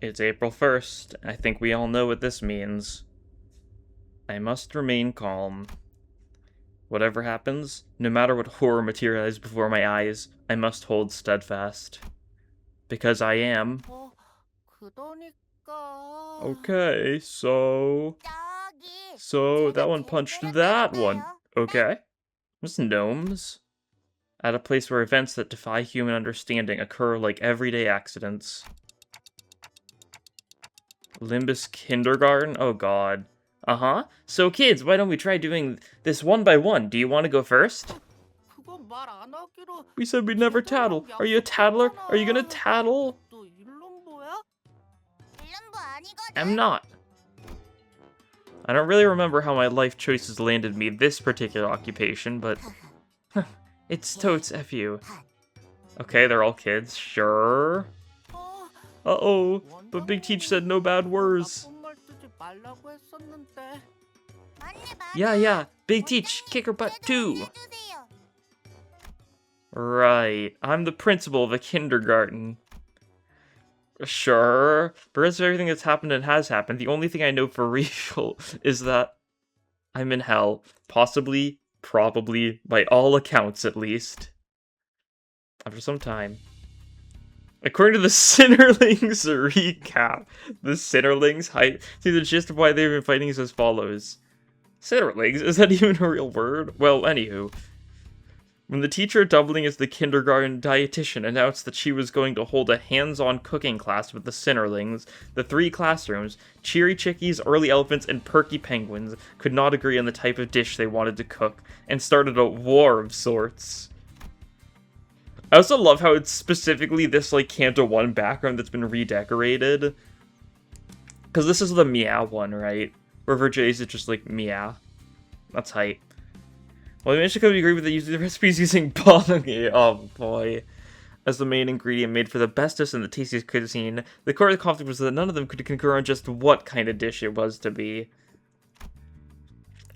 It's April 1st. I think we all know what this means. I must remain calm. Whatever happens, no matter what horror materializes before my eyes, I must hold steadfast. Because I am. Okay, so that one punched that one. Okay. There's gnomes. At a place where events that defy human understanding occur like everyday accidents. Limbus kindergarten? Oh god. Uh-huh. So kids, why don't we try doing this one by one? Do you want to go first? We said we'd never tattle. Are you a tattler? Are you gonna tattle? I'm not. I don't really remember how my life choices landed me this particular occupation, but it's totes F you. Okay, they're all kids, sure. Uh-oh, but Big Teach said no bad words. Yeah, Big Teach, kick her butt too. Right, I'm the principal of a kindergarten. Sure, for the rest of everything that's happened and has happened, the only thing I know for real is that I'm in hell. Possibly, probably, by all accounts at least. After some time. According to the Sinnerlings recap, the Sinnerlings hype. See, the gist of why they've been fighting is as follows. Sinnerlings? Is that even a real word? Well, anywho. When the teacher doubling as the kindergarten dietitian announced that she was going to hold a hands-on cooking class with the Sinnerlings, the three classrooms, Cheery Chickies, Early Elephants, and Perky Penguins, could not agree on the type of dish they wanted to cook, and started a war of sorts. I also love how it's specifically this, like, Canto 1 background that's been redecorated. Because this is the Meow one, right? Where Verges is just, like, Meow. That's hype. Well, I managed to come to agree with the recipes using bongi, oh boy, as the main ingredient made for the bestest and the tastiest cuisine. The core of the conflict was that none of them could concur on just what kind of dish it was to be.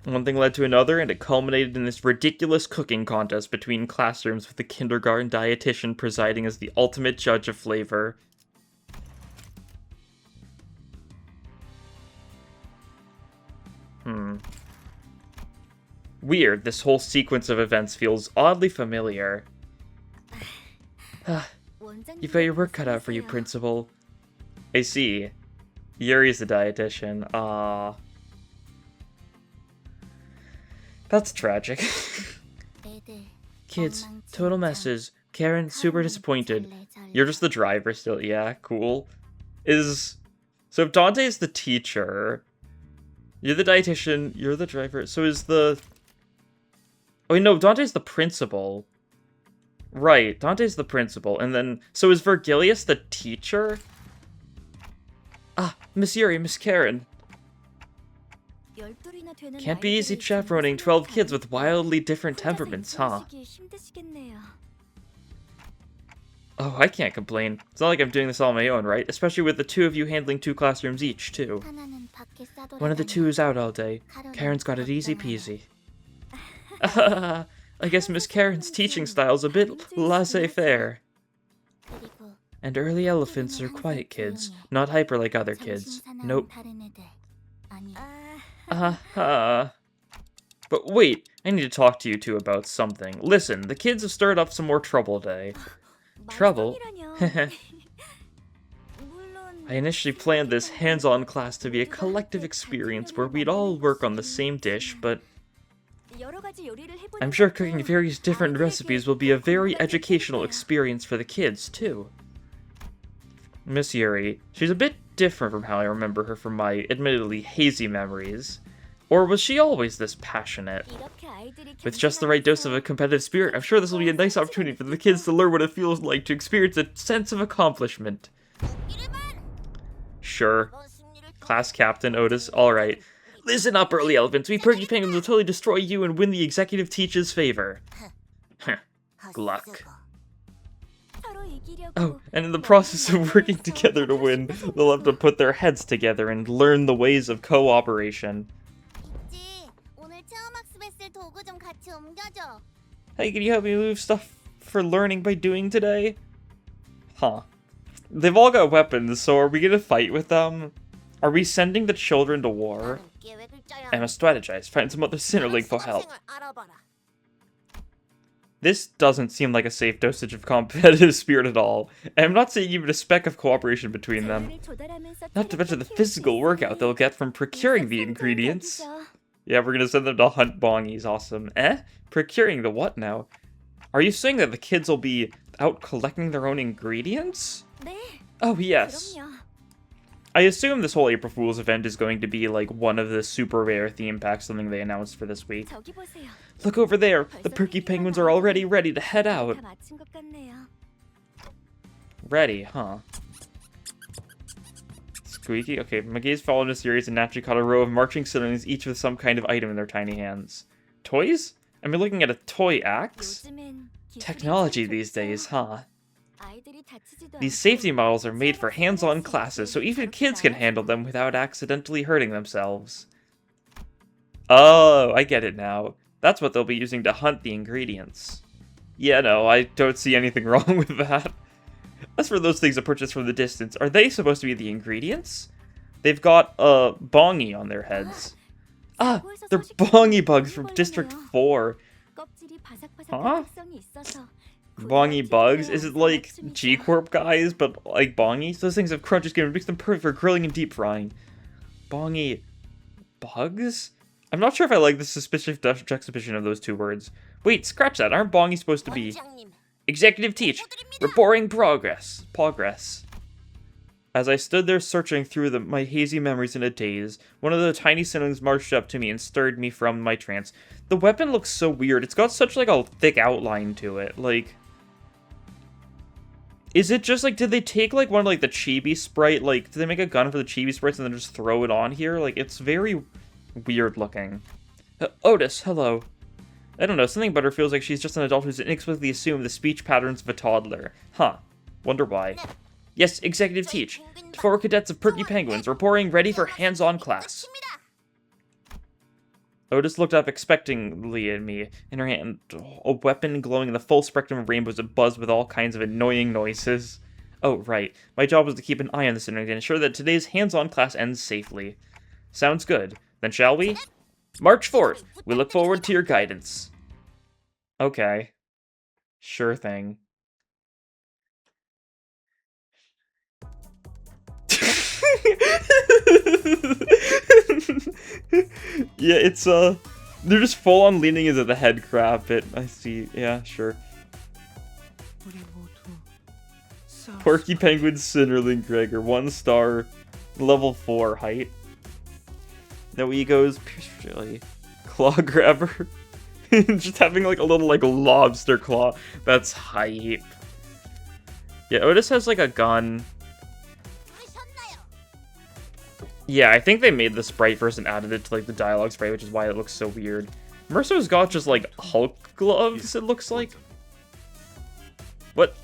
One thing led to another, and it culminated in this ridiculous cooking contest between classrooms with the kindergarten dietitian presiding as the ultimate judge of flavor. Weird, this whole sequence of events feels oddly familiar. You've got your work cut out for you, Principal. I see. Yuri's the dietitian. Aww. That's tragic. Kids, total messes. Karen, super disappointed. You're just the driver still. Yeah, cool. So if Dante's the teacher, you're the dietitian, you're the driver, so is the... Oh, wait, no, Dante's the principal. Right, Dante's the principal, and then... So is Vergilius the teacher? Ah, Miss Yuri, Miss Karen. Can't be easy chaperoning 12 kids with wildly different temperaments, huh? Oh, I can't complain. It's not like I'm doing this all on my own, right? Especially with the two of you handling 2 classrooms each, too. One of the two is out all day. Karen's got it easy peasy. I guess Miss Karen's teaching style's a bit laissez-faire. And early elephants are quiet kids, not hyper like other kids. Nope. But wait, I need to talk to you two about something. Listen, the kids have stirred up some more trouble today. Trouble? I initially planned this hands-on class to be a collective experience where we'd all work on the same dish, but I'm sure cooking various different recipes will be a very educational experience for the kids, too. Miss Yuri, she's a bit different from how I remember her from my admittedly hazy memories. Or was she always this passionate? With just the right dose of a competitive spirit, I'm sure this will be a nice opportunity for the kids to learn what it feels like to experience a sense of accomplishment. Sure. Class Captain Otis, alright. Listen up, early elephants. We Perky Penguins will totally destroy you and win the executive teacher's favor. Gluck. Oh, and in the process of working together to win, they'll have to put their heads together and learn the ways of cooperation. Hey, can you help me move stuff for learning by doing today? Huh. They've all got weapons, so are we gonna fight with them? Are we sending the children to war? I must strategize, find some other Sinnerling for help. This doesn't seem like a safe dosage of competitive spirit at all, and I'm not seeing even a speck of cooperation between them. Not to mention the physical workout they'll get from procuring the ingredients. Yeah, we're gonna send them to hunt bongies, awesome. Procuring the what now? Are you saying that the kids will be out collecting their own ingredients? Oh, yes. I assume this whole April Fool's event is going to be like one of the super rare theme packs, something they announced for this week. Look over there! The perky penguins are already ready to head out! Ready, huh? Squeaky? Okay, my gaze followed a series and naturally caught a row of marching citizens, each with some kind of item in their tiny hands. Toys? I mean, looking at a toy axe? Technology these days, huh? These safety models are made for hands-on classes, so even kids can handle them without accidentally hurting themselves. Oh, I get it now. That's what they'll be using to hunt the ingredients. Yeah, no, I don't see anything wrong with that. As for those things I purchased from the distance, are they supposed to be the ingredients? They've got a bongy on their heads. Ah, they're bongy bugs from District 4. Huh? Bongy bugs? Is it like G-Corp guys, but like bongies? Those things have crunches skin, makes them perfect for grilling and deep frying. Bongy bugs? I'm not sure if I like the suspicious juxtaposition of those two words. Wait, scratch that. Aren't bongies supposed to be... Executive teach. Reporting progress. As I stood there searching through my hazy memories in a daze, one of the tiny siblings marched up to me and stirred me from my trance. The weapon looks so weird. It's got such like a thick outline to it. Like... Is it just like, did they take like one of like the chibi sprite, like, did they make a gun for the chibi sprites and then just throw it on here? Like, it's very weird looking. Otis, hello. I don't know, something about her feels like she's just an adult who's inexplicably assumed the speech patterns of a toddler. Huh. Wonder why. Yes, executive teach. 4 cadets of Perky Penguins, reporting ready for hands-on class. Otis looked up expectantly at me, in her hand a weapon glowing in the full spectrum of rainbows that buzzed with all kinds of annoying noises. Oh, right. My job was to keep an eye on this and ensure that today's hands-on class ends safely. Sounds good. Then shall we? March forth! We look forward to your guidance. Okay. Sure thing. Yeah, it's, they're just full-on leaning into the head crab bit. I see. Yeah, sure. Porky Penguin Sinnerling Gregor. 1 star. Level 4 height. No egos. Pierce Claw Grabber. Just having, like, a little, like, lobster claw. That's hype. Yeah, Otis has, like, a gun. Yeah, I think they made the sprite first and added it to, like, the dialogue sprite, which is why it looks so weird. Mercer's got just, like, Hulk gloves, it looks like. What?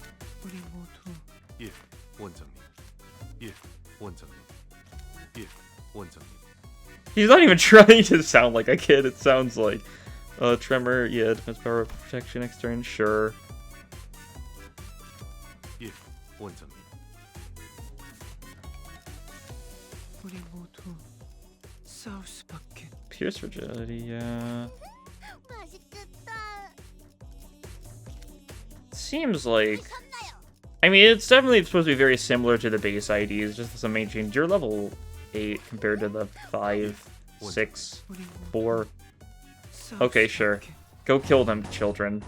He's not even trying to sound like a kid, it sounds like. Tremor, yeah, defense power, protection, extern, sure. Pierce fragility, yeah. Seems like... I mean, it's definitely supposed to be very similar to the base IDs, just some main change. You're level 8 compared to the 5, 6, 4. Okay, sure. Go kill them, children.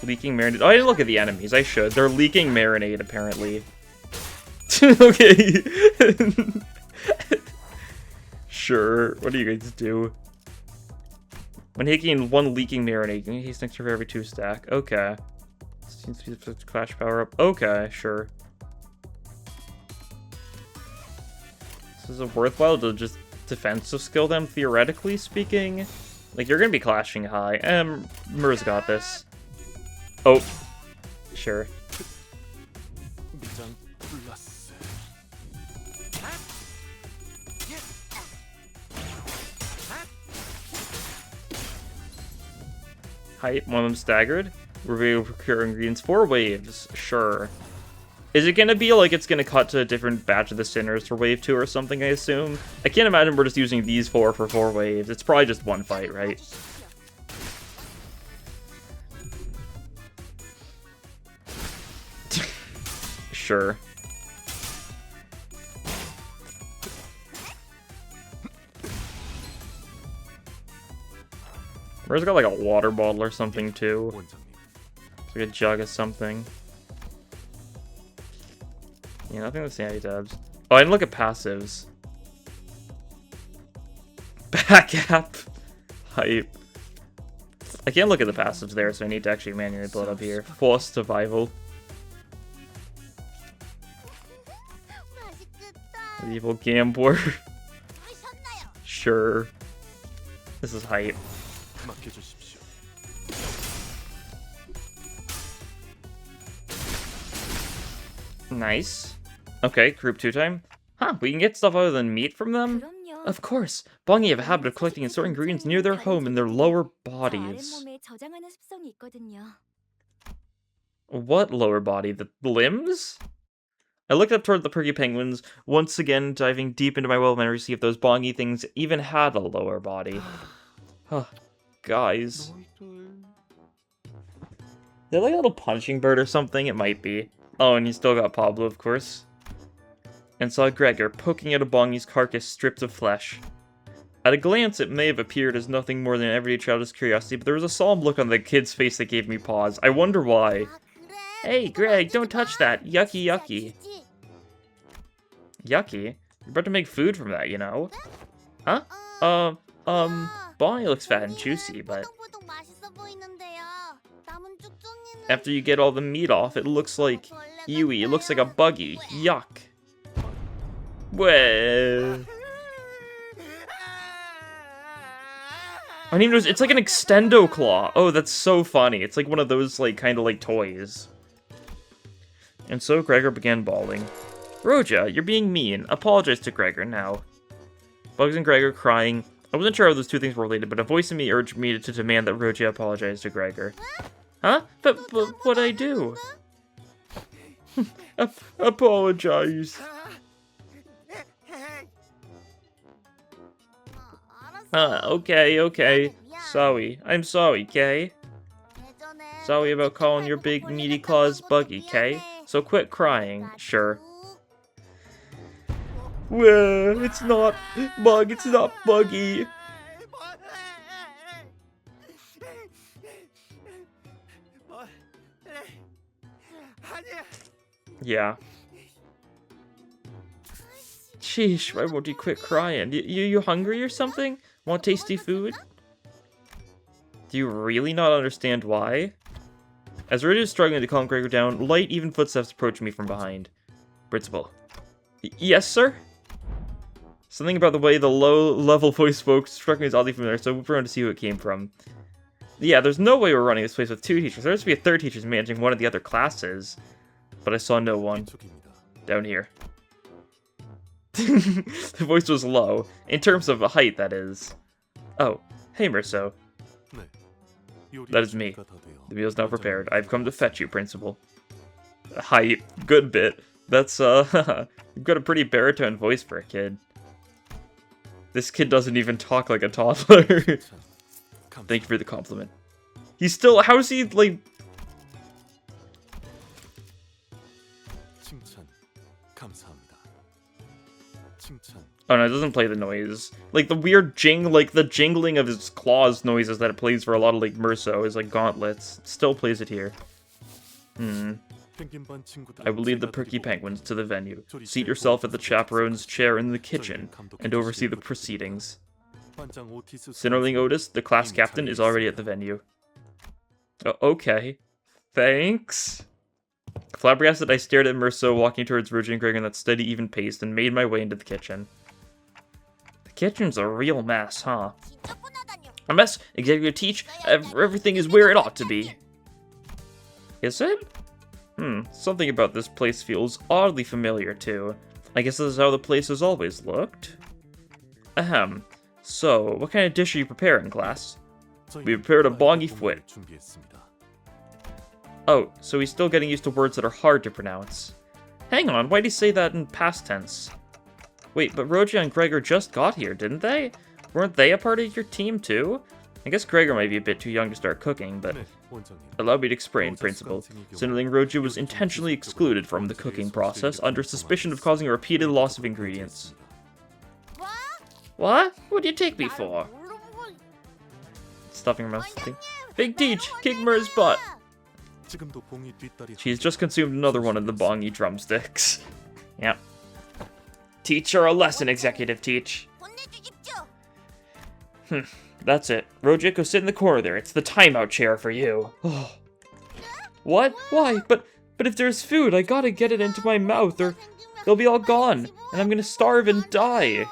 Leaking marinade. Oh, I didn't look at the enemies. I should. They're leaking marinade, apparently. Okay. Sure. What do you guys do? When taking 1 leaking marinade, you need next for every 2 stack. Okay. Seems to be the clash power up. Okay, sure. So is it worthwhile to just defensive skill them, theoretically speaking? Like, you're gonna be clashing high. Mur's got this. Oh. Sure. Hype, one of them staggered. We're able to procure ingredients 4 waves. Sure. Is it gonna be like it's gonna cut to a different batch of the Sinners for wave 2 or something, I assume? I can't imagine we're just using these 4 for 4 waves. It's probably just one fight, right? Sure. Where's got like a water bottle or something too? It's like a jug of something. Yeah, nothing with sanity tabs. Oh, I didn't look at passives. Back app. Hype. I can't look at the passives there, so I need to actually manually pull it up here. Force survival. Evil gambler. Sure. This is hype. Nice. Okay, group 2 time. Huh, we can get stuff other than meat from them? Of course. Bongi have a habit of collecting and storing ingredients near their home in their lower bodies. What lower body? The limbs? I looked up toward the perky penguins, once again diving deep into my well memory to see if those bongy things even had a lower body. Huh. Guys. They're like a little punching bird or something? It might be. Oh, and you still got Pablo, of course. And saw Gregor poking at a bongy's carcass stripped of flesh. At a glance, it may have appeared as nothing more than everyday childish curiosity, but there was a solemn look on the kid's face that gave me pause. I wonder why. Hey, Greg, don't touch that. Yucky, yucky. Yucky? You're about to make food from that, you know? Huh? Bongy looks fat and juicy, but... after you get all the meat off, it looks like... Ewy, it looks like a buggy. Yuck. Well... I don't even know, it's like an extendo claw. Oh, that's so funny. It's like one of those, like, kind of like toys. And so Gregor began bawling. Roja, you're being mean. Apologize to Gregor now. Bugs and Gregor crying. I wasn't sure how those two things were related, but a voice in me urged me to demand that Roja apologize to Gregor. Huh? But what'd I do? Apologize. Okay. Sorry. I'm sorry, Kay. Sorry about calling your big meaty claws buggy, Kay. So quit crying. Sure. Well, it's not bug, it's not buggy. Yeah. Sheesh, why won't you quit crying? You hungry or something? Want tasty food? Do you really not understand why? As Rudy is struggling to calm Gregor down, light, even footsteps approach me from behind. Principal. Yes, sir? Something about the way the low-level voice spoke struck me as oddly familiar, so I went around to see who it came from. Yeah, there's no way we're running this place with 2 teachers. There has to be a 3rd teacher managing one of the other classes. But I saw no one. Down here. The voice was low. In terms of height, that is. Oh, hey, Merso. That is me. The meal's now prepared. I've come to fetch you, Principal. Height. Good bit. That's, you've got a pretty baritone voice for a kid. This kid doesn't even talk like a toddler. Thank you for the compliment. He's still, how is he, like... Oh no, it doesn't play the noise. Like the weird the jingling of his claws noises that it plays for a lot of like Merso is like gauntlets. It still plays it here. I will lead the perky penguins to the venue. Seat yourself at the chaperone's chair in the kitchen and oversee the proceedings. Sinnerling Otis, the class captain, is already at the venue. Okay. Thanks. Flabbergasted, I stared at Merso walking towards Roja and Gregor in that steady, even pace, and made my way into the kitchen. The kitchen's a real mess, huh? A mess? Executive teach? Everything is where it ought to be. Is it? Something about this place feels oddly familiar, too. I guess this is how the place has always looked. Ahem. So, what kind of dish are you preparing, class? We prepared a bongy foot. Oh, so he's still getting used to words that are hard to pronounce. Hang on, why'd he say that in past tense? Wait, but Roja and Gregor just got here, didn't they? Weren't they a part of your team too? I guess Gregor might be a bit too young to start cooking, but... Allow me to explain, Principal. Signaling Roja was intentionally excluded from the cooking process under suspicion of causing a repeated loss of ingredients. What? What do you take me for? Stuffing her mouth. Big Teach, kick Mur's butt! She's just consumed another one of the bongy drumsticks. Yep. Teach her a lesson, Executive Teach. That's it. Roja, go sit in the corner there. It's the timeout chair for you. What? Why? But if there's food, I gotta get it into my mouth or they'll be all gone. And I'm gonna starve and die.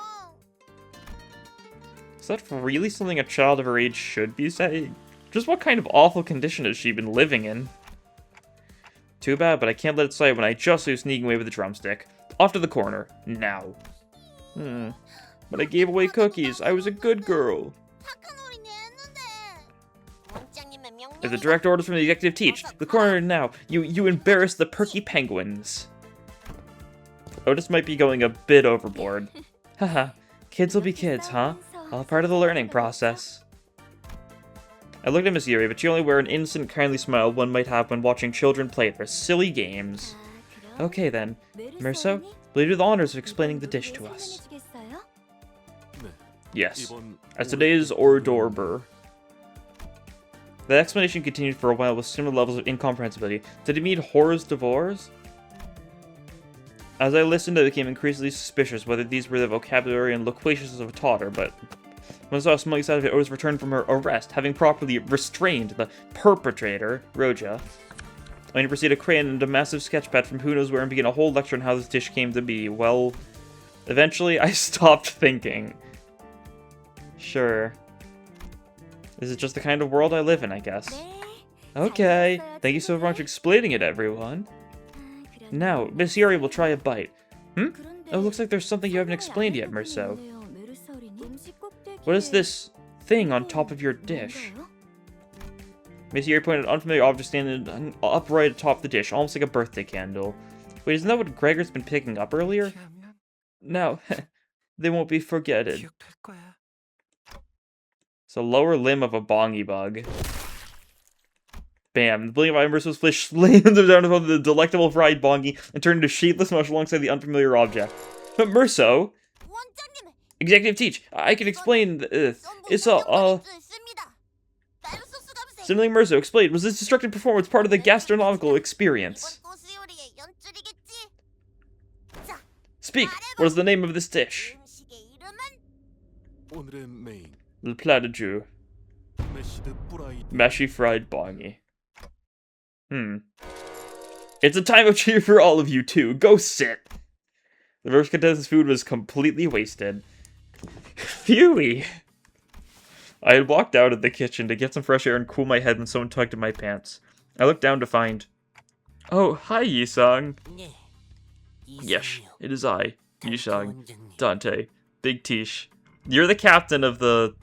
Is that really something a child of her age should be saying? Just what kind of awful condition has she been living in? Too bad, but I can't let it slide when I just was sneaking away with a drumstick. Off to the corner. Now. But I gave away cookies. I was a good girl. If the direct orders from the Executive Teach, the corner now. You embarrass the perky penguins. Otis might be going a bit overboard. Haha. Kids will be kids, huh? All part of the learning process. I looked at Miss Yuri, but she only wore an innocent, kindly smile one might have when watching children play their silly games. Okay then. Mirso, will you do the honors of explaining the dish to us? Yes. As today's hors d'oeuvre. The explanation continued for a while with similar levels of incomprehensibility. Did it mean hors d'oeuvres? As I listened, I became increasingly suspicious whether these were the vocabulary and loquacious of a toddler, but when I saw a smiling side of it, Otis returned from her arrest, having properly restrained the perpetrator, Roja. I need to proceed a crayon and a massive sketchpad from who knows where and begin a whole lecture on how this dish came to be. Well, eventually I stopped thinking. Sure. This is just the kind of world I live in, I guess. Okay, thank you so much for explaining it, everyone. Now, Miss Yuri will try a bite. Oh, it looks like there's something you haven't explained yet, Mirso. What is this thing on top of your dish? Miss Yuri pointed at an unfamiliar object standing upright atop the dish, almost like a birthday candle. Wait, isn't that what Gregor's been picking up earlier? No, they won't be forgetted. It's a lower limb of a bongy bug. Bam. The blink of Mirso's flesh slammed down upon the delectable fried bongy and turned into shapeless mush alongside the unfamiliar object. But Mirso! Executive Teach, I can explain it's Signaling Mirso, explain, was this destructive performance part of the gastronomical experience? Speak! What is the name of this dish? Le plat de jour. Mashy fried bongy. It's a time of cheer for all of you, too. Go sit! The first contestant's food was completely wasted. Phewie! I had walked out of the kitchen to get some fresh air and cool my head when someone tugged at my pants. I looked down to find... Oh, hi, Yisung. Yes, it is I, Yisung, Dante, Big Tish. You're the captain of the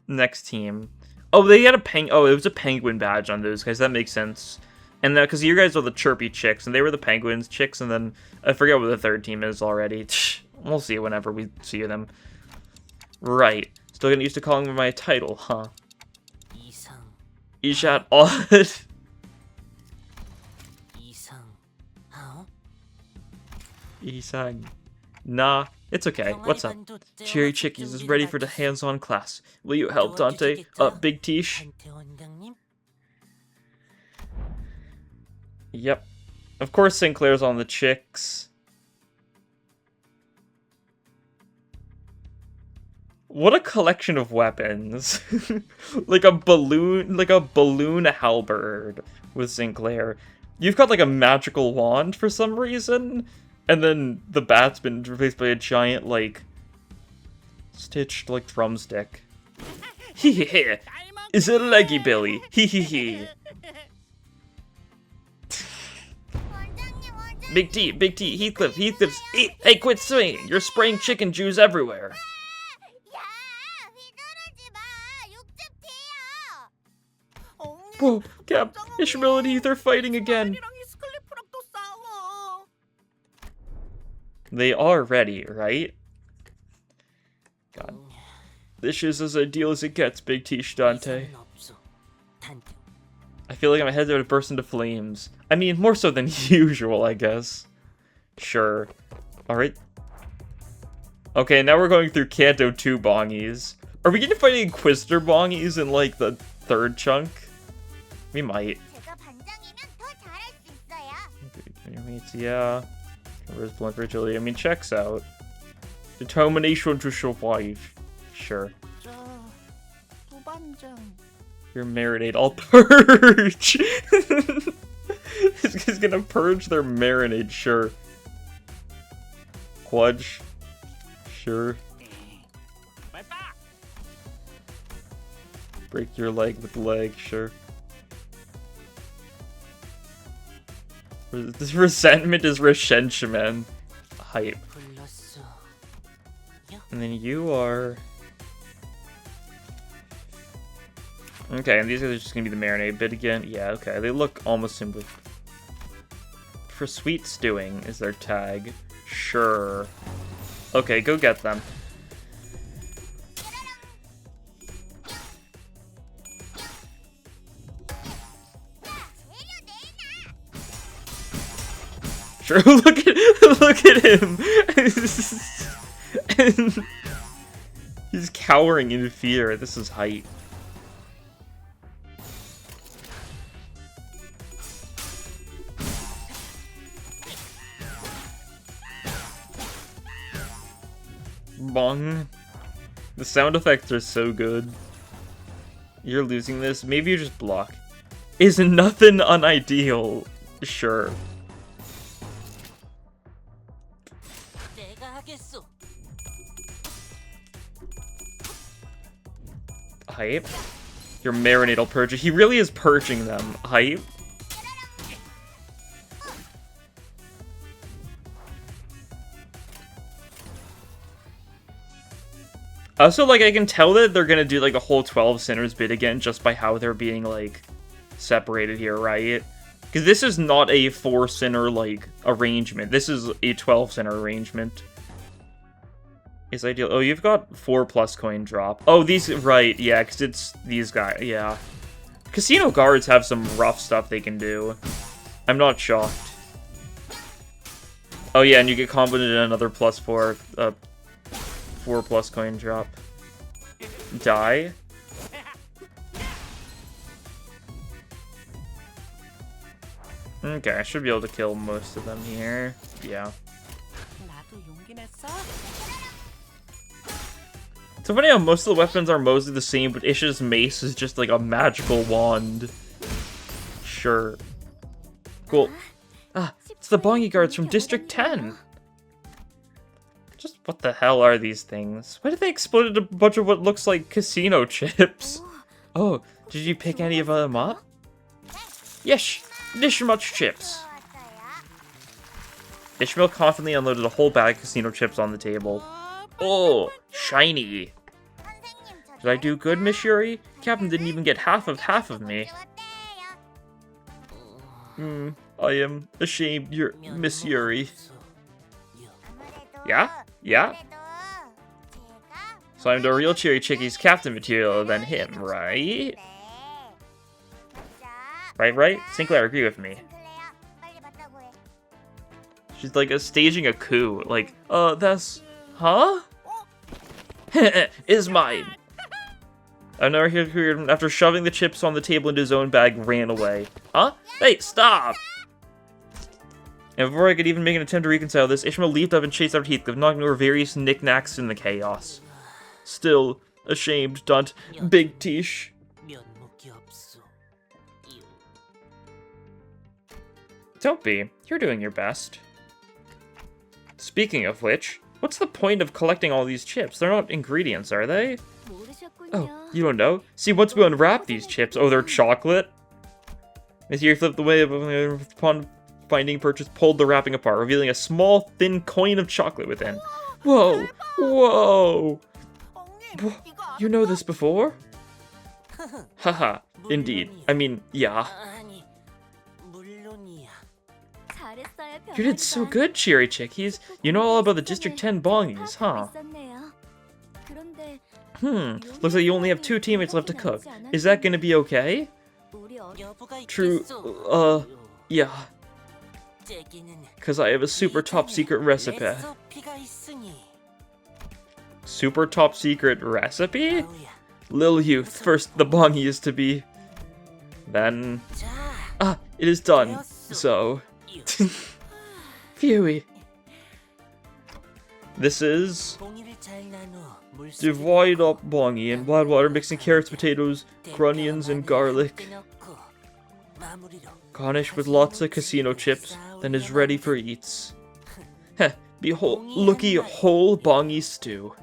next team. Oh, they had a it was a penguin badge on those guys. That makes sense. And because you guys are the chirpy chicks, and they were the penguins chicks, and then I forget what the third team is already. We'll see whenever we see them. Right. Still getting used to calling me my title, huh? Ishat odd. Isang. Nah, it's okay. What's up? Cherry Chickies is ready for the hands-on class. Will you help, Dante? Big Tish? Yep. Of course Sinclair's on the chicks. What a collection of weapons. like a balloon halberd with Sinclair. You've got like a magical wand for some reason, and then the bat's been replaced by a giant like stitched like drumstick. Hee hee hee. Is it a leggy Billy? Hee hee hee. Big T, Heathcliff, hey, quit swinging! You're spraying chicken juice everywhere! Whoa, Cap, Ishmael and Heath are fighting again. They are ready, right? God. This is as ideal as it gets, Big Tish Dante. I feel like my head's about to burst into flames. I mean, more so than usual, I guess. Sure. Alright. Okay, now we're going through Kanto 2 bongies. Are we gonna fight Inquisitor bongies in, like, the third chunk? We might. Yeah. Where's Blunt Vigility? I mean, checks out. Determination to survive. Sure. Your marinade. I'll purge! He's gonna purge their marinade, sure. Quudge. Sure. Break your leg with leg, sure. This resentment is Reshenchiman. Hype. And then you are... Okay, and these guys are just gonna be the marinade bit again. Yeah, okay, they look almost simply. For sweet stewing is their tag. Sure. Okay, go get them. Sure, look at him. And he's cowering in fear. This is hype. Bong. The sound effects are so good. You're losing this. Maybe you just block. Is nothing unideal. Sure. Hype. Your marinade will purge it. He really is purging them. Hype. Also, like, I can tell that they're gonna do, like, a whole 12 Sinners bit again just by how they're being, like, separated here, right? Because this is not a 4 Sinner, like, arrangement. This is a 12 Sinner arrangement. Is ideal. Oh, you've got 4+ coin drop. Oh, these, right, yeah, because it's these guys, yeah. Casino guards have some rough stuff they can do. I'm not shocked. Oh, yeah, and you get comboed in another +4, 4+ coin drop. Die. Okay, I should be able to kill most of them here. Yeah. It's so funny how most of the weapons are mostly the same, but Ish's mace is just like a magical wand. Sure. Cool. Ah, it's the Bongi guards from District 10. Just what the hell are these things? Why did they explode a bunch of what looks like casino chips? Oh, did you pick any of them up? Yes, this much chips. Ishmael confidently unloaded a whole bag of casino chips on the table. Oh, shiny. Did I do good, Miss Yuri? Captain didn't even get half of me. I am ashamed, Miss Yuri. Yeah? Yeah? So I'm the real Cherry Chicky's captain material than him, right? Right? Sinclair, agree with me. She's like staging a coup. Like, that's... Huh? Is mine. I never heard after shoving the chips on the table into his own bag, ran away. Huh? Hey, stop! And before I could even make an attempt to reconcile this, Ishmael leaped up and chased after Heathcliff, knocking over various knickknacks in the chaos. Still, ashamed, Dunt. Big Tish. Don't be. You're doing your best. Speaking of which, what's the point of collecting all these chips? They're not ingredients, are they? Oh, you don't know? See, once we unwrap these chips... Oh, they're chocolate? Miss Yuri flipped away upon finding purchase, pulled the wrapping apart, revealing a small, thin coin of chocolate within. Whoa! Whoa! You know this before? Haha, indeed. I mean, yeah. You did so good, Cheery Chick. You know all about the District 10 bongies, huh? Looks like you only have 2 teammates left to cook. Is that gonna be okay? True, yeah. Cause I have a super top secret recipe. Super top secret recipe? Lil Youth, first the bongi is to be. Then... it is done. So... Phewie. This is... Divide up bongi in wild water, mixing carrots, potatoes, grunions, and garlic. Garnish with lots of casino chips, then is ready for eats. Heh, behold, looky whole bongi stew.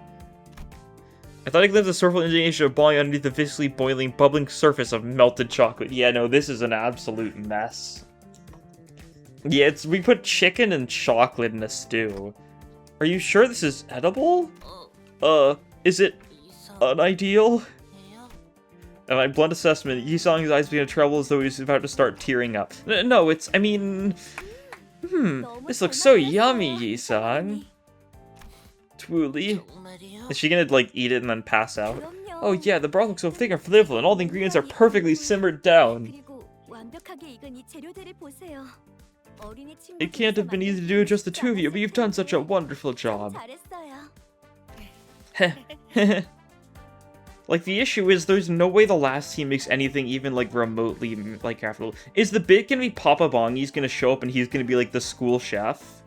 I thought I could live the sorrowful indignation of bongi underneath the viscously boiling, bubbling surface of melted chocolate. Yeah, no, this is an absolute mess. Yeah, we put chicken and chocolate in a stew. Are you sure this is edible? Is it unideal? And my blunt assessment, Yisong's eyes began to trouble as though he was about to start tearing up. No, I mean... this looks so yummy, Yisong. Truly. Is she gonna, like, eat it and then pass out? Oh yeah, the broth looks so thick and flavorful, and all the ingredients are perfectly simmered down. It can't have been easy to do with just the 2 of you, but you've done such a wonderful job. Like, the issue is there's no way the last team makes anything even, like, remotely, like, craftable. Is the bit gonna be Papa Bongi's gonna show up and he's gonna be, like, the school chef?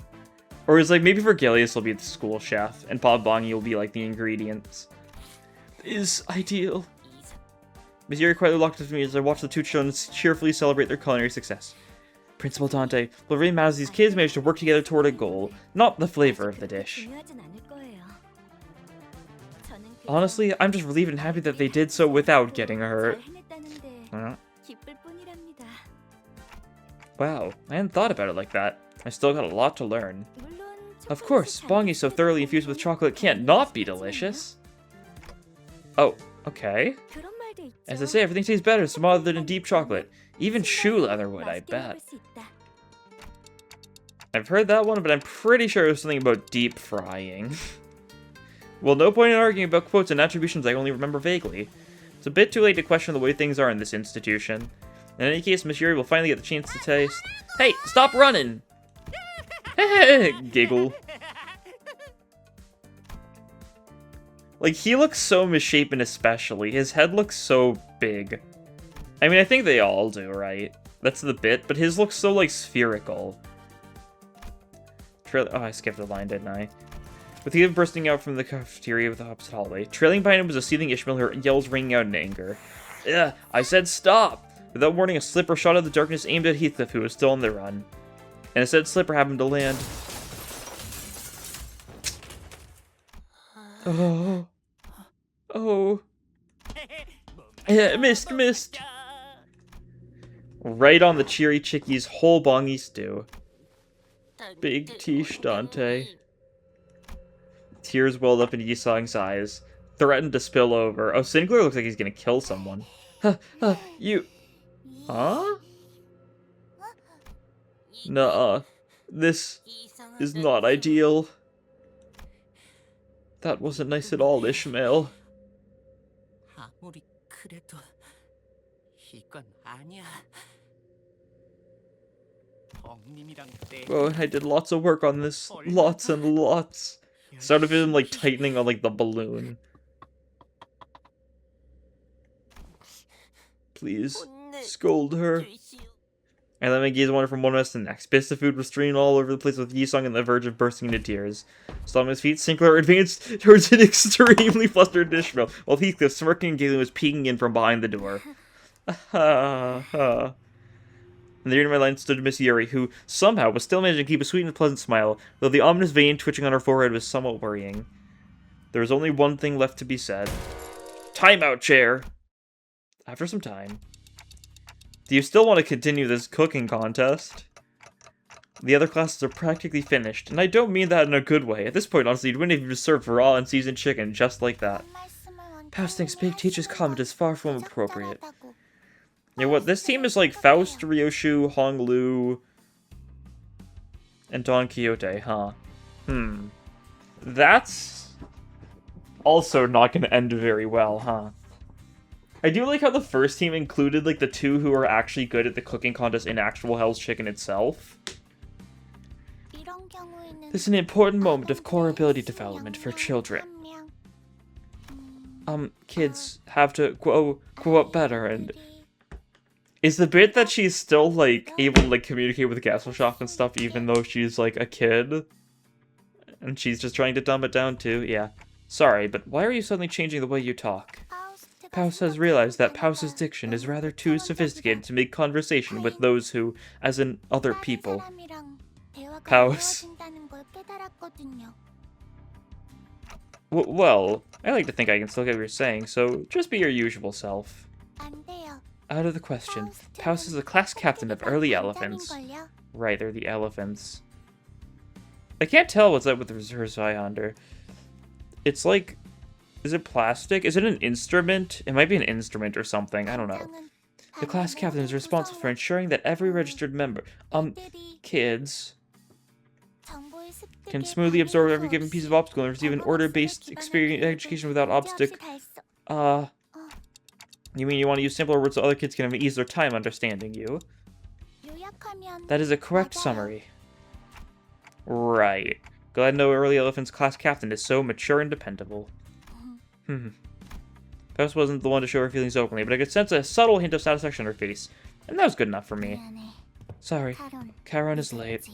Or is, like, maybe Vergilius will be the school chef, and Papa Bongi will be, like, the ingredients? Is ideal. Miss Yuri quietly looked at me as I watched the 2 children cheerfully celebrate their culinary success. Principal Dante, what really matters is these kids managed to work together toward a goal, not the flavor of the dish. Honestly, I'm just relieved and happy that they did so without getting hurt. Wow, I hadn't thought about it like that. I still got a lot to learn. Of course, bongi so thoroughly infused with chocolate can't not be delicious. Oh, okay. As I say, everything tastes better smothered in deep chocolate. Even shoe leather would, I bet. I've heard that one, but I'm pretty sure it was something about deep frying. Well, no point in arguing about quotes and attributions I only remember vaguely. It's a bit too late to question the way things are in this institution. In any case, Miss Yuri will finally get the chance to taste... Hey, stop running! Giggle. Like, he looks so misshapen especially. His head looks so big. I mean, I think they all do, right? That's the bit, but his looks so, like, spherical. Oh, I skipped the line, didn't I? With Eva bursting out from the cafeteria with the opposite hallway. Trailing behind him was a seething Ishmael, her yells ringing out in anger. Ugh, I said stop! Without warning, a slipper shot out of the darkness aimed at Heathcliff, who was still on the run. And a said slipper happened to land. Oh. Oh. Yeah, missed. Right on the Cheery Chickie's whole bongi stew. Big Tish Dante. Tears welled up in Yisong's eyes, threatened to spill over. Oh, Sinclair looks like he's gonna kill someone. You... Huh? Nuh-uh. This is not ideal. That wasn't nice at all, Ishmael. Oh, I did lots of work on this. Lots and lots. Sound of him, like, tightening on, like, the balloon. Please, scold her. And then McGee's wonder from one of us to the next. Bits of food were strewn all over the place with Yisong on the verge of bursting into tears. Stomping his feet, Sinclair advanced towards an extremely flustered Ishmael, while Heathcliff, smirking and giggling, was peeking in from behind the door. And there in my line stood Miss Yuri, who somehow was still managing to keep a sweet and pleasant smile, though the ominous vein twitching on her forehead was somewhat worrying. There was only one thing left to be said. Timeout, chair! After some time. Do you still want to continue this cooking contest? The other classes are practically finished, and I don't mean that in a good way. At this point, honestly, you'd win if you just served raw and seasoned chicken just like that. Faust thinks Big Teacher's comment is far from appropriate. Yeah, what? This team is like Faust, Ryoshu, Honglu, and Don Quixote, huh? That's also not going to end very well, huh? I do like how the first team included, like, the two who are actually good at the cooking contest in actual Hell's Chicken itself. This is an important moment of core ability development for children. Kids have to grow up better, and... Is the bit that she's still, like, able to, like, communicate with Castle Shock and stuff even though she's, like, a kid? And she's just trying to dumb it down, too? Yeah. Sorry, but why are you suddenly changing the way you talk? Paus has realized that Paus's diction is rather too sophisticated to make conversation with those who, as in other people. Paus. Well, I like to think I can still get what you're saying, so just be your usual self. Out of the question. Paus is the class captain of early elephants. Right, they're the elephants. I can't tell what's up with her Zyonder. It's like... Is it plastic? Is it an instrument? It might be an instrument or something. I don't know. The class captain is responsible for ensuring that every registered member, kids, can smoothly absorb every given piece of obstacle and receive an order-based education without obstacle. You mean you want to use simpler words so other kids can have ease their time understanding you? That is a correct summary. Right. Glad to know Early Elephant's class captain is so mature and dependable. Paus wasn't the one to show her feelings openly, but I could sense a subtle hint of satisfaction on her face, and that was good enough for me. Sorry, Charon is late.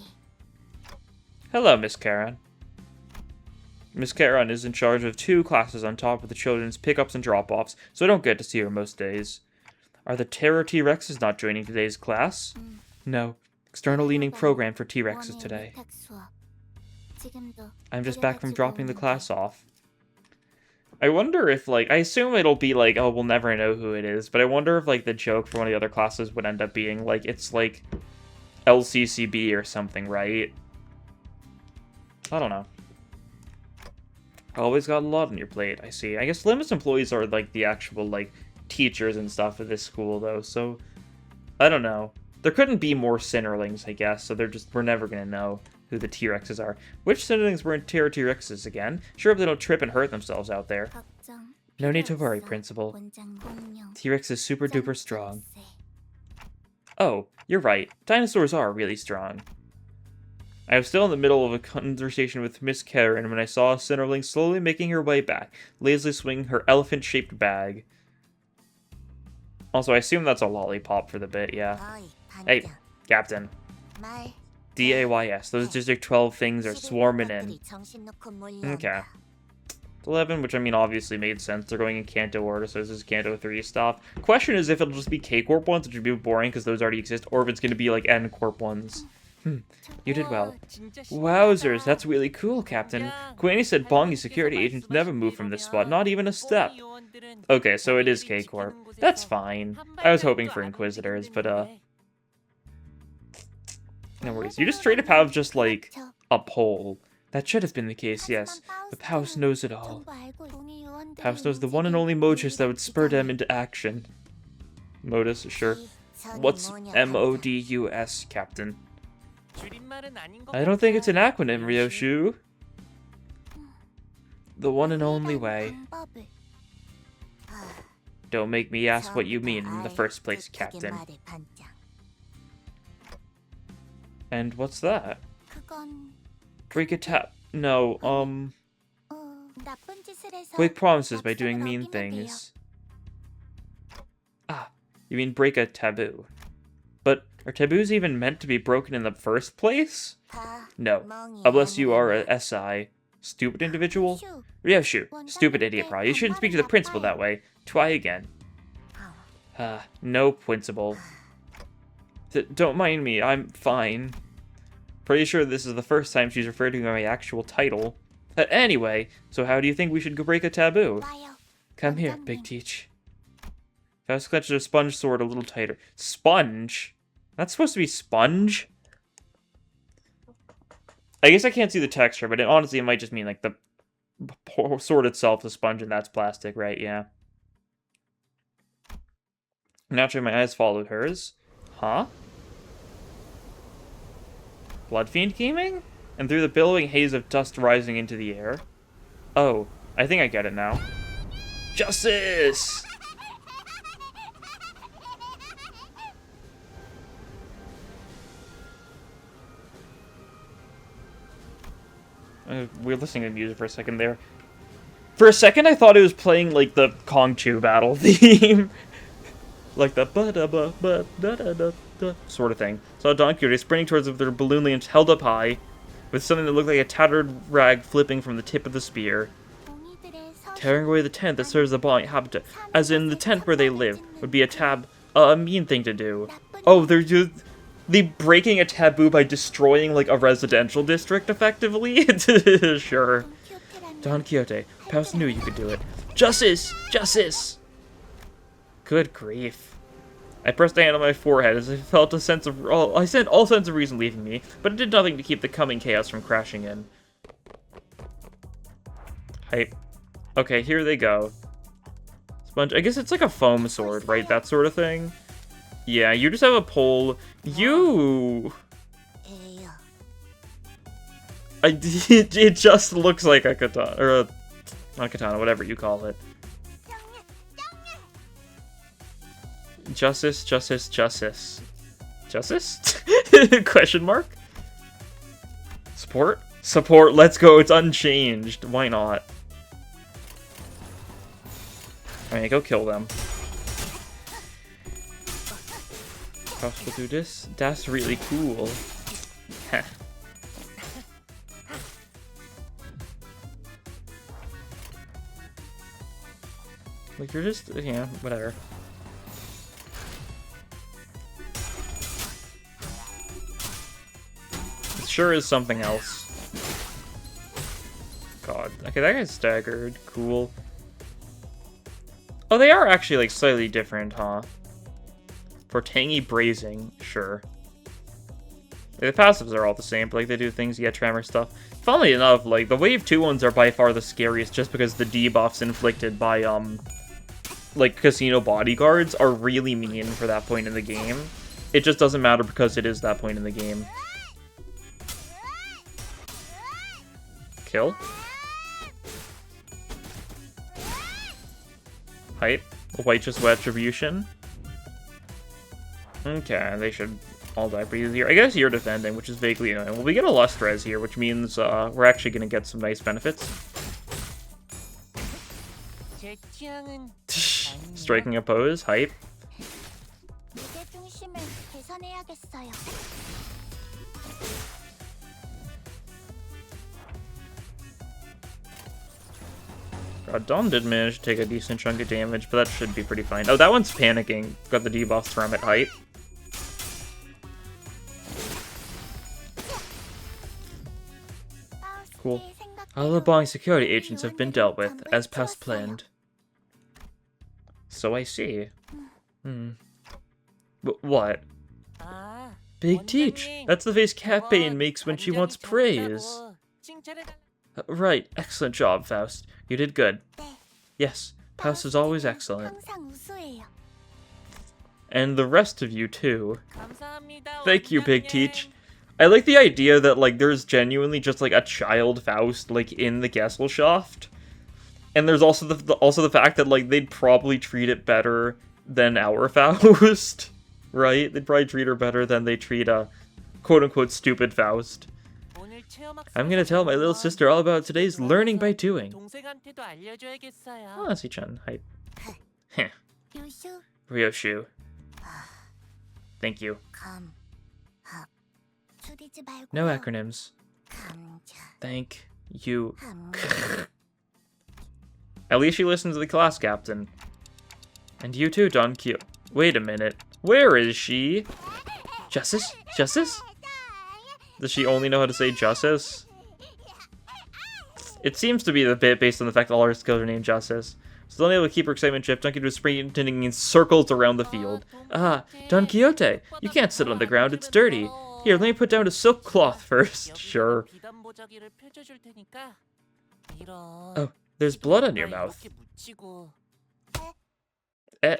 Hello, Miss Charon. Miss Charon is in charge of 2 classes on top of the children's pickups and drop-offs, so I don't get to see her most days. Are the Terror T-Rexes not joining today's class? No. External leaning program for T-Rexes today. I'm just back from dropping the class off. I wonder if, like, I assume it'll be like, oh, we'll never know who it is, but I wonder if, like, the joke for one of the other classes would end up being, like, it's, like, LCCB or something, right? I don't know. Always got a lot on your plate, I see. I guess Limbus employees are, like, the actual, like, teachers and stuff at this school, though, so... I don't know. There couldn't be more Sinnerlings, I guess, so we're never gonna know who the T-Rexes are. Which Sinnerlings were in Terror T-Rexes again? Sure hope they don't trip and hurt themselves out there. No need to worry, Principal. T-Rex is super duper strong. Oh, you're right. Dinosaurs are really strong. I was still in the middle of a conversation with Miss Karen when I saw a Sinnerling slowly making her way back, lazily swinging her elephant-shaped bag. Also, I assume that's a lollipop for the bit, yeah. Hey, Captain. DAYS. Those District 12 things are swarming in. Okay. 11, which I mean obviously made sense. They're going in Kanto order, so this is Kanto 3 stuff. Question is if it'll just be K-Corp ones, which would be boring because those already exist, or if it's going to be like N-Corp ones. You did well. Wowzers, that's really cool, Captain. Queenie said Bongi security agents never move from this spot, not even a step. Okay, so it is K-Corp. That's fine. I was hoping for Inquisitors, but no worries. You just straight up have just, like, a pole. That should have been the case, yes. But Paus knows it all. Paus knows the one and only Modus that would spur them into action. Modus, sure. What's M-O-D-U-S, Captain? I don't think it's an acronym, Ryoshu. The one and only way. Don't make me ask what you mean in the first place, Captain. And what's that? Break a tap. No, break promises by doing mean things. Ah, you mean break a taboo. But are taboos even meant to be broken in the first place? No, unless you are a SI. Stupid individual? Ryoshu, stupid idiot, probably. You shouldn't speak to the principal that way. Try again. No, principal. Don't mind me, I'm fine. Pretty sure this is the first time she's referred to my actual title. Anyway, so how do you think we should go break a taboo? Come here, Big Teach. Faust clenches a sponge sword a little tighter. Sponge? That's supposed to be sponge? I guess I can't see the texture, but honestly it might just mean like the sword itself is sponge and that's plastic, right? Yeah. Naturally, my eyes followed hers. Huh? Bloodfiend gaming? And through the billowing haze of dust rising into the air. Oh, I think I get it now. Justice! We're listening to music for a second there. For a second, I thought it was playing, like, the Kong Chu battle theme. Like the ba-da-ba-ba-da-da-da sort of thing. Saw Don Quixote sprinting towards them with their balloon lanterns held up high, with something that looked like a tattered rag flipping from the tip of the spear. Tearing away the tent that serves the body habitat, as in the tent where they live, would be a mean thing to do. Oh, they're just... They breaking a taboo by destroying, like, a residential district, effectively? Sure. Don Quixote, Paus knew you could do it. Justice! Justice! Good grief. I pressed a hand on my forehead as I felt a sense of... I sent all sense of reason leaving me, but it did nothing to keep the coming chaos from crashing in. Hype. Okay, here they go. Sponge. I guess it's like a foam sword, right? That sort of thing. Yeah, you just have a pole. You... it just looks like a katana, or a... not a katana, whatever you call it. Justice, justice, justice. Justice? Question mark? Support? Support, let's go, it's unchanged. Why not? Alright, go kill them. Faust will do this? That's really cool. Heh. Like, you're just, yeah, whatever. It sure is something else. God. Okay, that guy's staggered. Cool. Oh, they are actually, like, slightly different, huh? For tangy brazing, sure. Like, the passives are all the same, but, like, they do things, you get tremor stuff. Funnily enough, like, the Wave 2 ones are by far the scariest just because the debuffs inflicted by, like, casino bodyguards are really mean for that point in the game. It just doesn't matter because it is that point in the game. Kill. Hype. Righteous Retribution. Okay, they should all die pretty easy here. I guess you're defending, which is vaguely annoying. Well, we get a Lust Res here, which means we're actually going to get some nice benefits. Striking a pose. Hype. Dom did manage to take a decent chunk of damage, but that should be pretty fine. Oh, that one's panicking. Got the debuffs from it. Height. Cool. All the Bong security agents have been dealt with, as past planned. So I see. What? Big Teach! That's the face Cat Bane makes when she wants praise. Right, excellent job, Faust. You did good. Yes, Faust is always excellent. And the rest of you, too. Thank you, Big Teach. I like the idea that, like, there's genuinely just, like, a child Faust, like, in the Gesellschaft. And there's also the fact that, like, they'd probably treat it better than our Faust. Right? They'd probably treat her better than they treat a quote-unquote stupid Faust. I'm gonna tell my little sister all about today's learning by doing. Oh, Asi-chan. Hype. Heh. Ryoshu. Thank you. No acronyms. Thank you. At least she listens to the class captain. And you too, Don Quixote. Wait a minute. Where is she? Justice? Justice? Does she only know how to say Justice? It seems to be the bit based on the fact that all her skills are named Justice. Still unable to keep her excitement chip, Don Quixote was sprinting in circles around the field. Ah, Don Quixote! You can't sit on the ground, it's dirty. Here, let me put down a silk cloth first. Sure. Oh, there's blood on your mouth. Eh.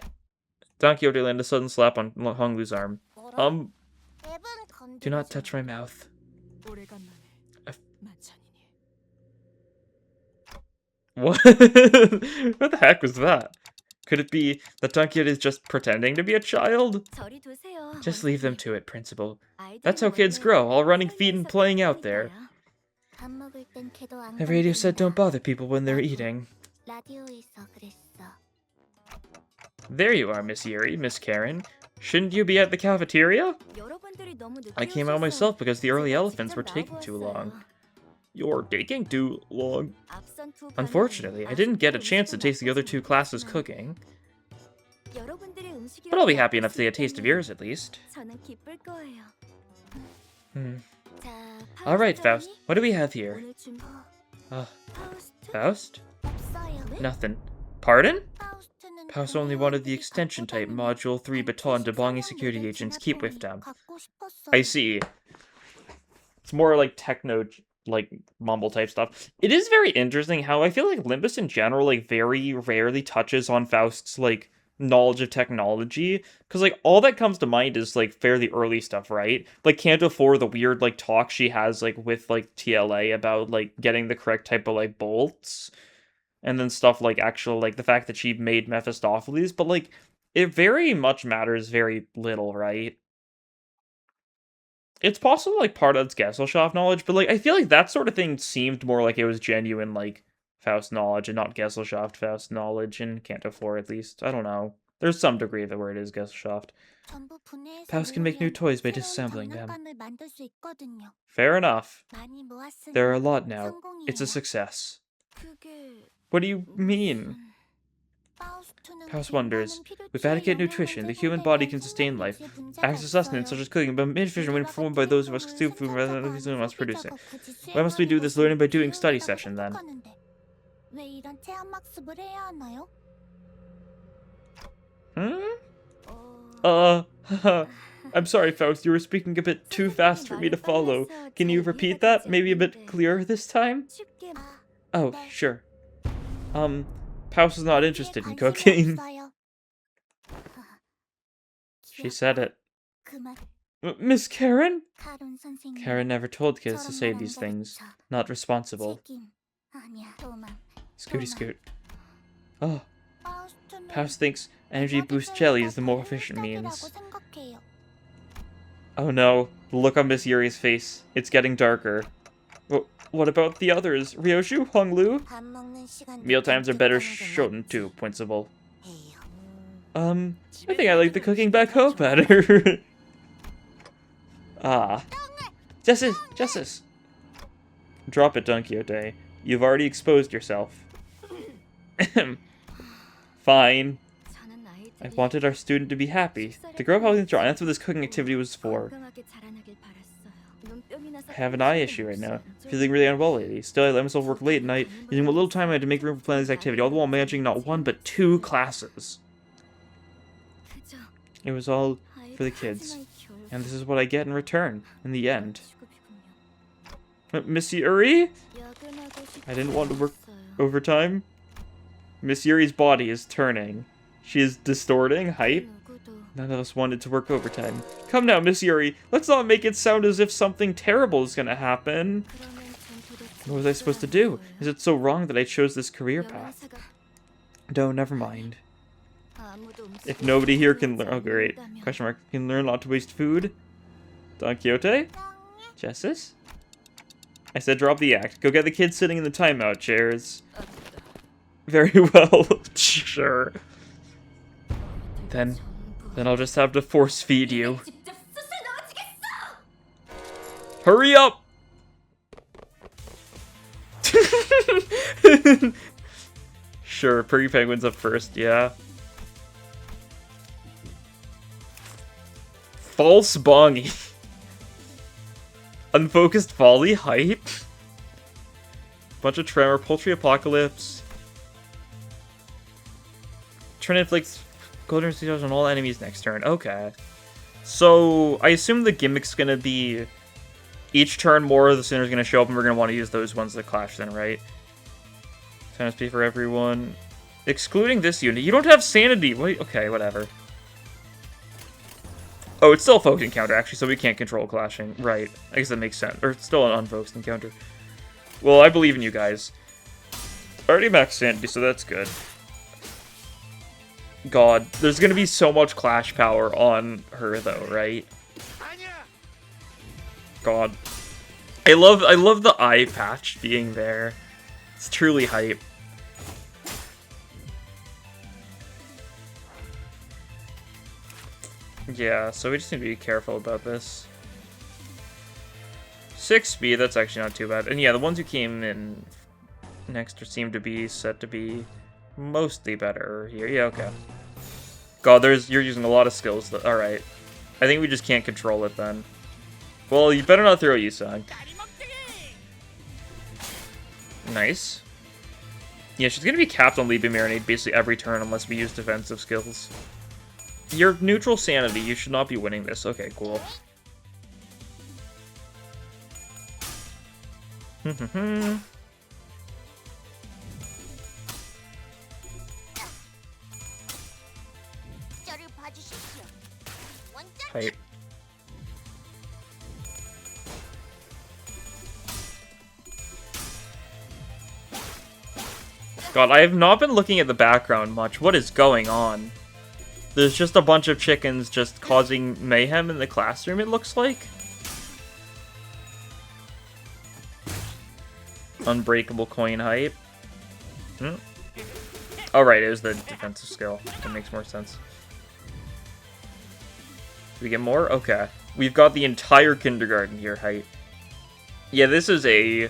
Don Quixote landed a sudden slap on Honglu's arm. Do not touch my mouth. What? What the heck was that? Could it be that Don Quixote is just pretending to be a child? Just leave them to it, Principal. That's how kids grow, all running feet and playing out there. The radio said don't bother people when they're eating. There you are, Miss Yuri, Miss Karen. Shouldn't you be at the cafeteria? I came out myself because the early elephants were taking too long. You're taking too long. Unfortunately, I didn't get a chance to taste the other two classes' cooking. But I'll be happy enough to get a taste of yours, at least. Alright, Faust, what do we have here? Faust? Nothing. Pardon? Faust only wanted the extension-type Module 3 baton to belonging security agents keep with them. I see. It's more like techno, like, mumble-type stuff. It is very interesting how I feel like Limbus in general, like, very rarely touches on Faust's, like, knowledge of technology. Because, like, all that comes to mind is, like, fairly early stuff, right? Like, Canto 4, the weird, like, talk she has, like, with, like, TLA about, like, getting the correct type of, like, bolts. And then stuff like actual, like, the fact that she made Mephistopheles, but, like, it very much matters very little, right? It's possible, like, part of it's Gesellschaft knowledge, but, like, I feel like that sort of thing seemed more like it was genuine, like, Faust knowledge and not Gesellschaft Faust knowledge in Canto 4, at least. I don't know. There's some degree of it where it is Gesellschaft. Faust can make new toys by disassembling them. Fair enough. There are a lot now. It's a success. What do you mean? Faust wonders. With adequate nutrition, the human body can sustain life. Acts of sustenance such as cooking, but nutrition when performed by those who must consume food rather than those who must produce it. Why must we do this learning by doing study session, then? I'm sorry, Faust, you were speaking a bit too fast for me to follow. Can you repeat that? Maybe a bit clearer this time? Oh, sure. Faust is not interested in cooking. She said it. Miss Karen? Karen never told kids to say these things. Not responsible. Scooty scoot. Oh. Faust thinks energy boost jelly is the more efficient means. Oh no. The look on Miss Yuri's face. It's getting darker. What about the others? Ryoshu, Honglu? Mealtimes are better shown too, Principal. I think I like the cooking back home better. Justice! Drop it, Don Quixote. You've already exposed yourself. Fine. I wanted our student to be happy. To grow up healthy and strong, that's what this cooking activity was for. I have an eye issue right now. Feeling really unwell lately. Still, I let myself work late at night, using what little time I had to make room for planning this activity, all the while managing not one, but 2 classes. It was all for the kids. And this is what I get in return, in the end. Miss Yuri? I didn't want to work overtime. Miss Yuri's body is turning. She is distorting, hype. None of us wanted to work overtime. Come now, Miss Yuri. Let's not make it sound as if something terrible is gonna happen. What was I supposed to do? Is it so wrong that I chose this career path? No, never mind. If nobody here can learn... Oh, great. Question mark. Can learn not to waste food? Don Quixote? Justice? I said drop the act. Go get the kids sitting in the timeout chairs. Very well. Sure. Then I'll just have to force feed you. Hurry up! Sure, Pretty Penguin's up first, yeah. False bongy. Unfocused folly, hype. Bunch of tremor, poultry apocalypse. Turn inflicts golden receipt on all enemies next turn. Okay. So, I assume the gimmick's gonna be each turn more of the Sinner's gonna show up and we're gonna want to use those ones that clash then, right? 10 SP for everyone. Excluding this unit. You don't have sanity. Wait, okay, whatever. Oh, it's still a focused encounter, actually, so we can't control clashing. Right. I guess that makes sense. Or it's still an unfocused encounter. Well, I believe in you guys. Already max sanity, so that's good. God, there's gonna be so much clash power on her, though, right? God. I love the eye patch being there. It's truly hype. Yeah, so we just need to be careful about this. 6 speed, that's actually not too bad. And yeah, the ones who came in next seem to be set to be mostly better here. Yeah, okay. God, you're using a lot of skills. Alright. I think we just can't control it then. Well, you better not throw Yusang. Nice. Yeah, she's gonna be capped on Leaping Marinade basically every turn unless we use defensive skills. You're neutral sanity. You should not be winning this. Okay, cool. Hype. God, I have not been looking at the background much. What is going on? There's just a bunch of chickens just causing mayhem in the classroom, it looks like. Unbreakable coin hype. Oh, right, it was the defensive skill. That makes more sense. Do we get more? Okay. We've got the entire kindergarten here hype. Yeah, this is a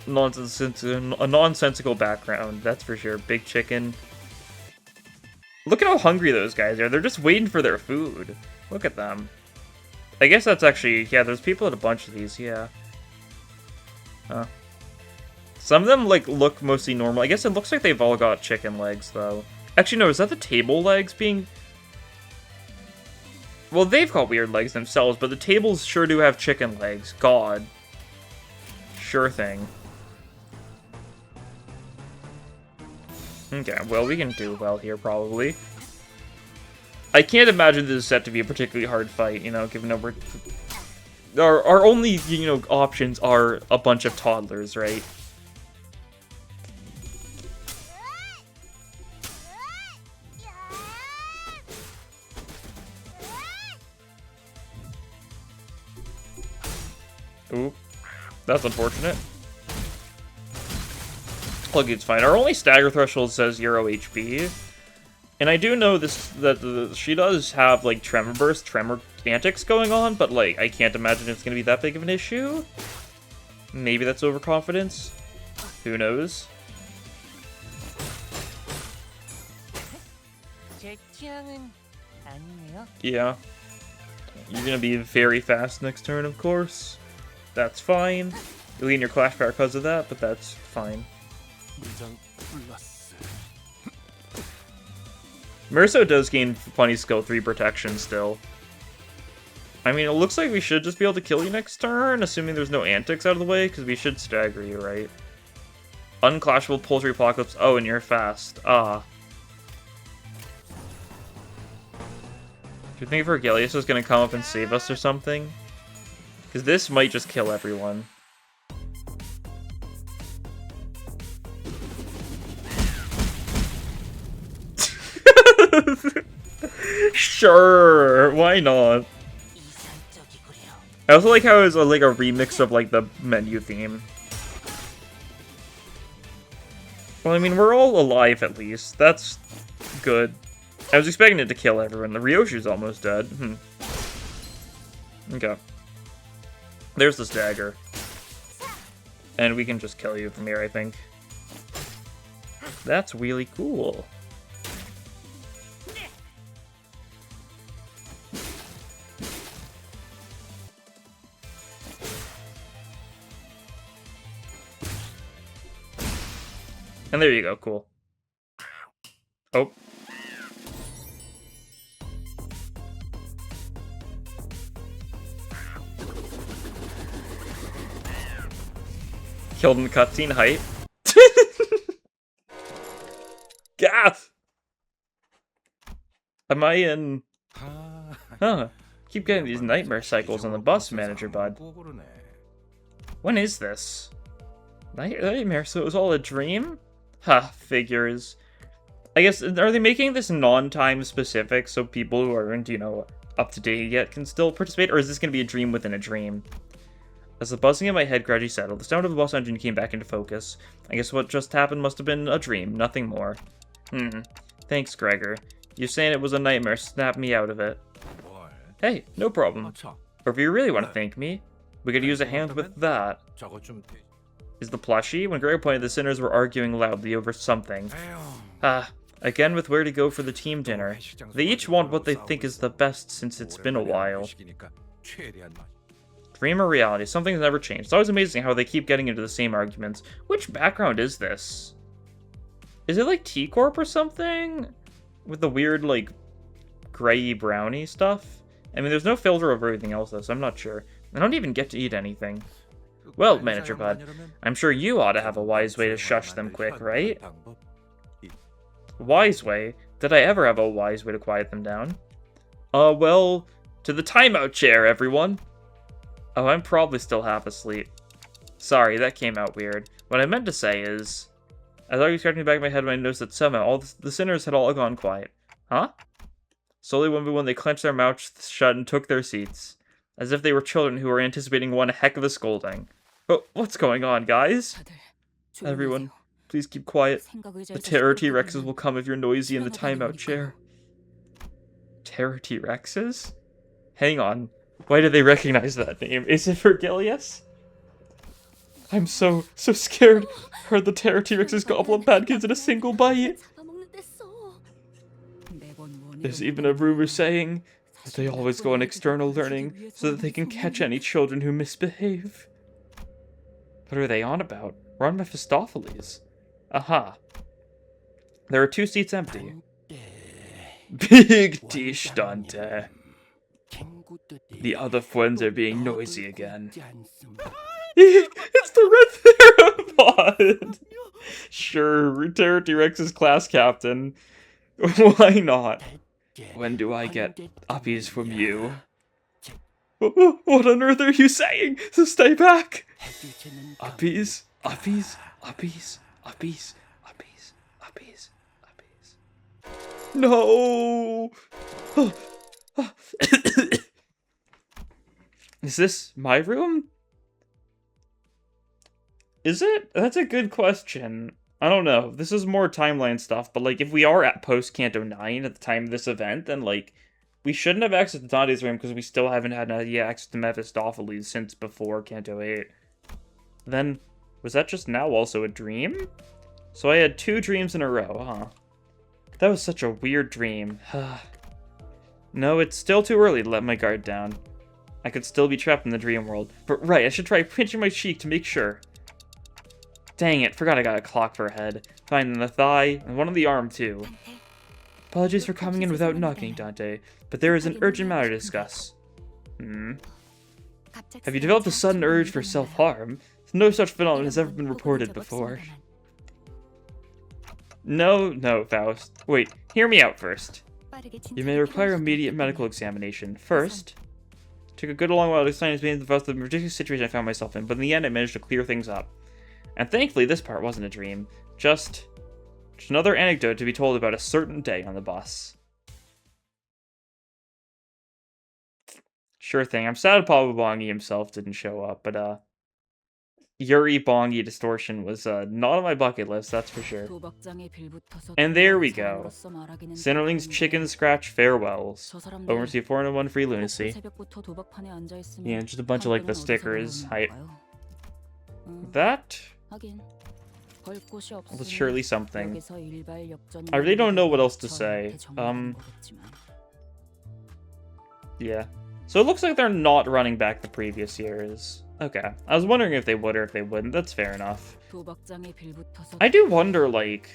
nonsensical background, that's for sure. Big chicken. Look at how hungry those guys are. They're just waiting for their food. Look at them. I guess that's actually... Yeah, there's people at a bunch of these, yeah. Huh. Some of them, like, look mostly normal. I guess it looks like they've all got chicken legs, though. Actually, no, is that the table legs being... Well, they've got weird legs themselves, but the tables sure do have chicken legs. God. Sure thing. Okay, well, we can do well here, probably. I can't imagine this is set to be a particularly hard fight, you know, given that our only, you know, options are a bunch of toddlers, right? Ooh, that's unfortunate. Look, it's fine. Our only stagger threshold says 0 HP. And I do know that she does have, like, Tremor Burst, Tremor Antics going on, but, like, I can't imagine it's going to be that big of an issue. Maybe that's overconfidence. Who knows? Yeah. You're going to be very fast next turn, of course. That's fine. You'll gain your Clash Power because of that, but that's fine. Merso does gain Funny Skill 3 protection still. I mean, it looks like we should just be able to kill you next turn, assuming there's no antics out of the way, because we should stagger you, right? Unclashable Poultry Apocalypse. Oh, and you're fast. Ah. Do you think Vergilius is going to come up and save us or something? Because this might just kill everyone. Sure, why not? I also like how it's like a remix of like the menu theme. Well, I mean, we're all alive at least. That's good. I was expecting it to kill everyone. The Ryoshu's almost dead. Okay. There's this dagger. And we can just kill you from here, I think. That's really cool. And there you go, cool. Oh. Killed in the cutscene, hype. Am I in... Huh. Keep getting these nightmare cycles on the bus, Manager Bud. When is this? Nightmare, so it was all a dream? Ha, figures. I guess, are they making this non-time specific so people who aren't, you know, up to date yet can still participate? Or is this going to be a dream within a dream? As the buzzing in my head gradually settled, the sound of the bus engine came back into focus. I guess what just happened must have been a dream, nothing more. Thanks, Gregor. You saying it was a nightmare snapped me out of it. Hey, no problem. Or if you really want to thank me, we could use a hand with that. Is the plushie? When Gregor pointed, the sinners were arguing loudly over something. Again with where to go for the team dinner. They each want what they think is the best since it's been a while. Dream or reality? Something's never changed. It's always amazing how they keep getting into the same arguments. Which background is this? Is it like T-Corp or something? With the weird, like, grey brownie stuff? I mean, there's no filter over everything else, though, so I'm not sure. I don't even get to eat anything. Well, Manager Bud, I'm sure you ought to have a wise way to shush them quick, right? Wise way? Did I ever have a wise way to quiet them down? Well, to the timeout chair, everyone! Oh, I'm probably still half asleep. Sorry, that came out weird. What I meant to say is... As I was scratching the back of my head when I noticed that somehow all the sinners had all gone quiet. Huh? Slowly, one by one, they clenched their mouths shut and took their seats. As if they were children who were anticipating one heck of a scolding. Oh, what's going on, guys? Everyone, please keep quiet. The Terror T-Rexes will come if you're noisy in the timeout chair. Terror T-Rexes? Hang on. Why do they recognize that name? Is it Vergilius? I'm so scared. Heard the Terror T-Rexes gobble up bad kids in a single bite. There's even a rumor saying that they always go on external learning so that they can catch any children who misbehave. What are they on about? We're on Mephistopheles. Aha. There are 2 seats empty. Big dish, Dante. The other friends are being noisy again. It's the Red Theropod! Sure, Terror T-Rex's class captain. Why not? When do I get uppies from you? What on earth are you saying? So stay back! Uppies, uppies, uppies, uppies, uppies, uppies, uppies. No! Is this my room? Is it? That's a good question. I don't know. This is more timeline stuff, but, like, if we are at post-Canto 9 at the time of this event, then, like, we shouldn't have access to Dante's room because we still haven't had access to Mephistopheles since before Canto 8. Then, was that just now also a dream? So I had 2 dreams in a row, huh? That was such a weird dream. No, it's still too early to let my guard down. I could still be trapped in the dream world. But right, I should try pinching my cheek to make sure. Dang it, forgot I got a clock for a head. Fine in the thigh, and one on the arm, too. Apologies for coming in without knocking, Dante, but there is an urgent matter to discuss. Have you developed a sudden urge for self-harm? No such phenomenon has ever been reported before. No, Faust. Wait, hear me out first. You may require immediate medical examination. First, took a good long while to explain to Faust the ridiculous situation I found myself in, but in the end I managed to clear things up. And thankfully this part wasn't a dream. Just another anecdote to be told about a certain day on the bus. Sure thing. I'm sad Papa Bongi himself didn't show up, but Yuri Bongi Distortion was not on my bucket list, that's for sure. And there we go. Sinnerling's Chicken Scratch Farewells. Oversee 401 Free Lunacy. Yeah, just a bunch of, like, the stickers. That was surely something. I really don't know what else to say. Yeah. So it looks like they're not running back the previous years. Okay. I was wondering if they would or if they wouldn't. That's fair enough. I do wonder, like...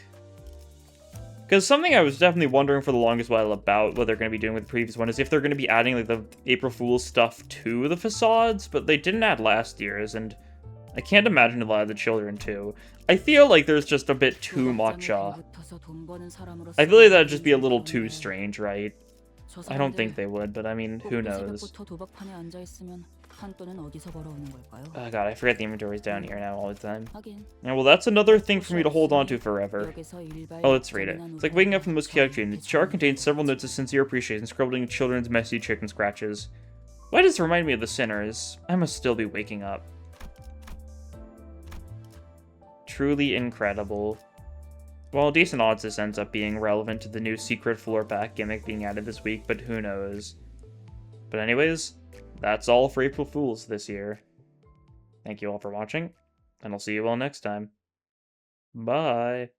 Because something I was definitely wondering for the longest while about what they're going to be doing with the previous one is if they're going to be adding, like, the April Fool's stuff to the facades, but they didn't add last year's, and I can't imagine a lot of the children, too. I feel like there's just a bit too much, I feel like that'd just be a little too strange, right? I don't think they would, but I mean, who knows? Oh god, I forget the inventory's down here now all the time. Yeah, well, that's another thing for me to hold on to forever. Oh, let's read it. It's like waking up from the most chaotic dream. The chart contains several notes of sincere appreciation, scribbled in children's messy chicken scratches. Why does this remind me of the sinners? I must still be waking up. Truly incredible. Well, decent odds this ends up being relevant to the new secret floor pack gimmick being added this week, but who knows. But anyways, that's all for April Fools this year. Thank you all for watching, and I'll see you all next time. Bye!